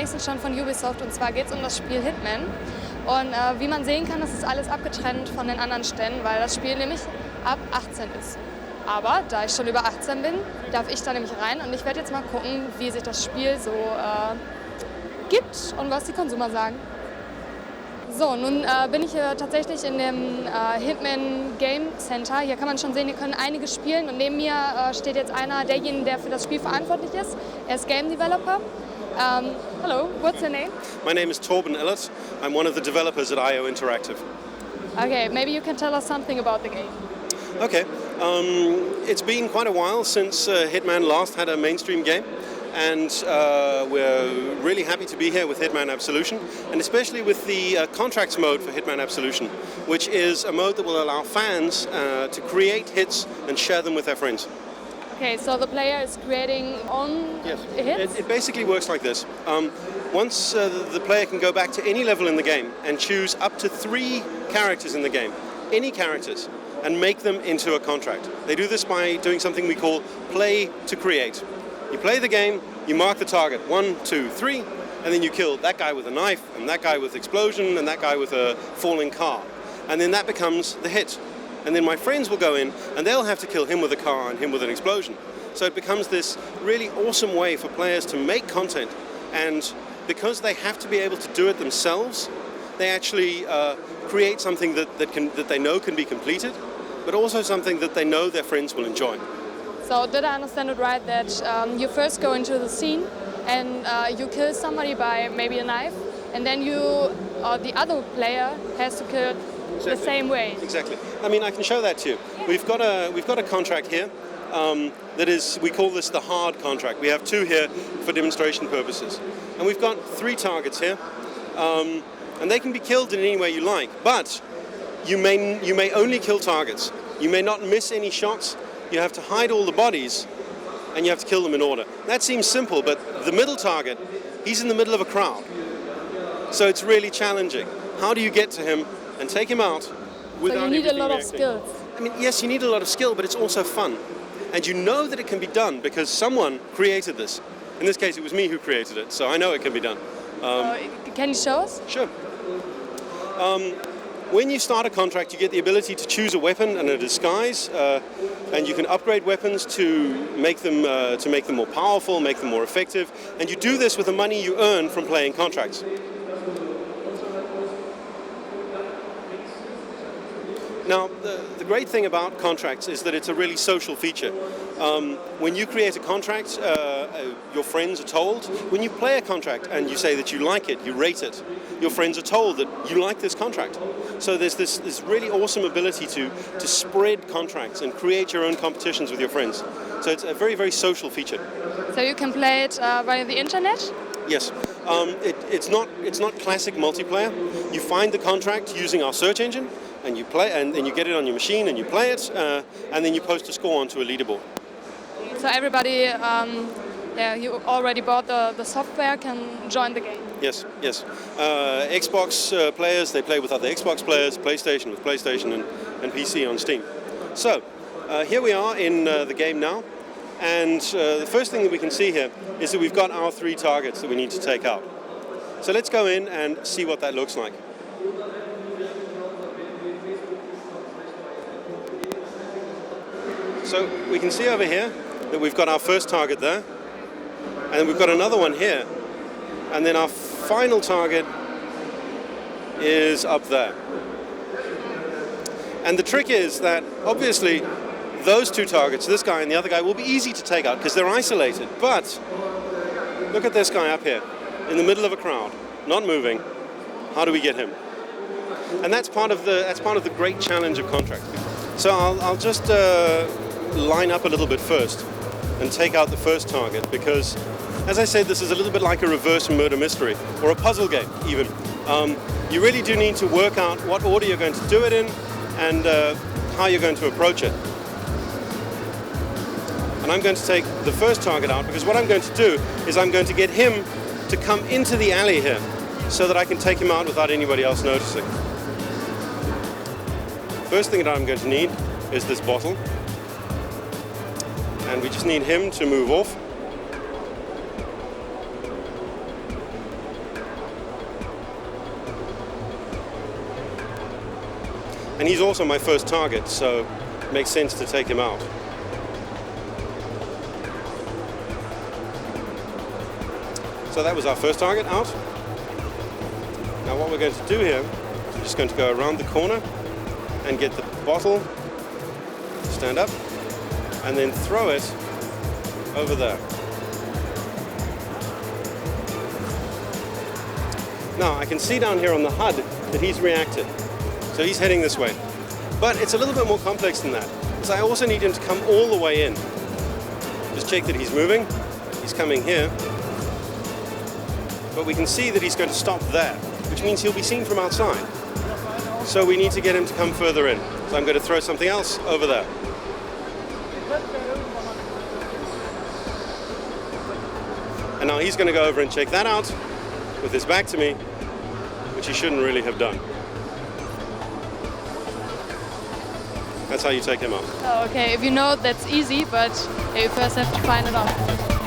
nächsten Stand von Ubisoft und zwar geht es um das Spiel Hitman. Und wie man sehen kann, das ist alles abgetrennt von den anderen Ständen, weil das Spiel nämlich ab 18 ist. Aber da ich schon über 18 bin, darf ich da nämlich rein und ich werde jetzt mal gucken, wie sich das Spiel so gibt und was die Konsumer sagen. So, nun bin ich hier tatsächlich in dem Hitman Game Center. Hier kann man schon sehen, hier können einige spielen und neben mir steht jetzt einer derjenigen, der für das Spiel verantwortlich ist. Er ist Game Developer. Hello, what's your name? My name is Torben Ellert. I'm one of the developers at IO Interactive. Okay, maybe you can tell us something about the game. Okay, it's been quite a while since Hitman last had a mainstream game. And we're really happy to be here with Hitman Absolution, and especially with the contracts mode for Hitman Absolution, which is a mode that will allow fans to create hits and share them with their friends. Okay, so the player is creating own hits? It basically works like this. Once the player can go back to any level in the game and choose up to 3 characters in the game, any characters, and make them into a contract. They do this by doing something we call play to create. You play the game, you mark the target, 1, 2, 3, and then you kill that guy with a knife, and that guy with explosion, and that guy with a falling car. And then that becomes the hit. And then my friends will go in, and they'll have to kill him with a car and him with an explosion. So it becomes this really awesome way for players to make content. And because they have to be able to do it themselves, they actually create something that they know can be completed, but also something that they know their friends will enjoy. So did I understand it right that you first go into the scene and you kill somebody by maybe a knife, and then the other player has to kill the same way? Exactly. I mean, I can show that to you. We've got a contract here that is, we call this the hard contract. We have 2 here for demonstration purposes, and we've got 3 targets here, and they can be killed in any way you like. But you may only kill targets. You may not miss any shots. You have to hide all the bodies, and you have to kill them in order. That seems simple, but the middle target, he's in the middle of a crowd. So it's really challenging. How do you get to him and take him out without So you need a lot of reacting? skills. I mean, yes, you need a lot of skill, but it's also fun. And you know that it can be done because someone created this. In this case, it was me who created it, so I know it can be done. Can you show us? Sure. When you start a contract, you get the ability to choose a weapon and a disguise, and you can upgrade weapons to make them more powerful, make them more effective, and you do this with the money you earn from playing contracts. Now, the great thing about contracts is that it's a really social feature. When you create a contract, your friends are told. When you play a contract and you say that you like it, you rate it, your friends are told that you like this contract. So there's this really awesome ability to spread contracts and create your own competitions with your friends. So it's a very, very social feature. So you can play it via the internet? Yes. It's not classic multiplayer. You find the contract using our search engine, and you play, and then you get it on your machine and you play it, and then you post a score onto a leaderboard. So everybody, you already bought the software, can join the game? Yes. Xbox players, they play with other Xbox players, PlayStation with PlayStation, and PC on Steam. So here we are in the game now, and the first thing that we can see here is that we've got our 3 targets that we need to take out. So let's go in and see what that looks like. So we can see over here that we've got our first target there, and we've got another one here, and then our final target is up there. And the trick is that obviously those 2 targets, this guy and the other guy, will be easy to take out because they're isolated. But look at this guy up here in the middle of a crowd, not moving. How do we get him? And that's part of the great challenge of contract. So I'll just line up a little bit first and take out the first target, because as I said, this is a little bit like a reverse murder mystery or a puzzle game even. You really do need to work out what order you're going to do it in and how you're going to approach it. And I'm going to take the first target out because what I'm going to do is I'm going to get him to come into the alley here so that I can take him out without anybody else noticing. First thing that I'm going to need is this bottle. And we just need him to move off. And he's also my first target, so it makes sense to take him out. So that was our first target out. Now what we're going to do here, we're just going to go around the corner and get the bottle, stand up, and then throw it over there. Now I can see down here on the HUD that he's reacted. So he's heading this way. But it's a little bit more complex than that, because I also need him to come all the way in. Just check that he's moving. He's coming here. But we can see that he's going to stop there, which means he'll be seen from outside. So we need to get him to come further in. So I'm going to throw something else over there. And now he's going to go over and check that out with his back to me, which he shouldn't really have done. That's how you take him out. Oh, okay, if you know, that's easy, but you first have to find it out.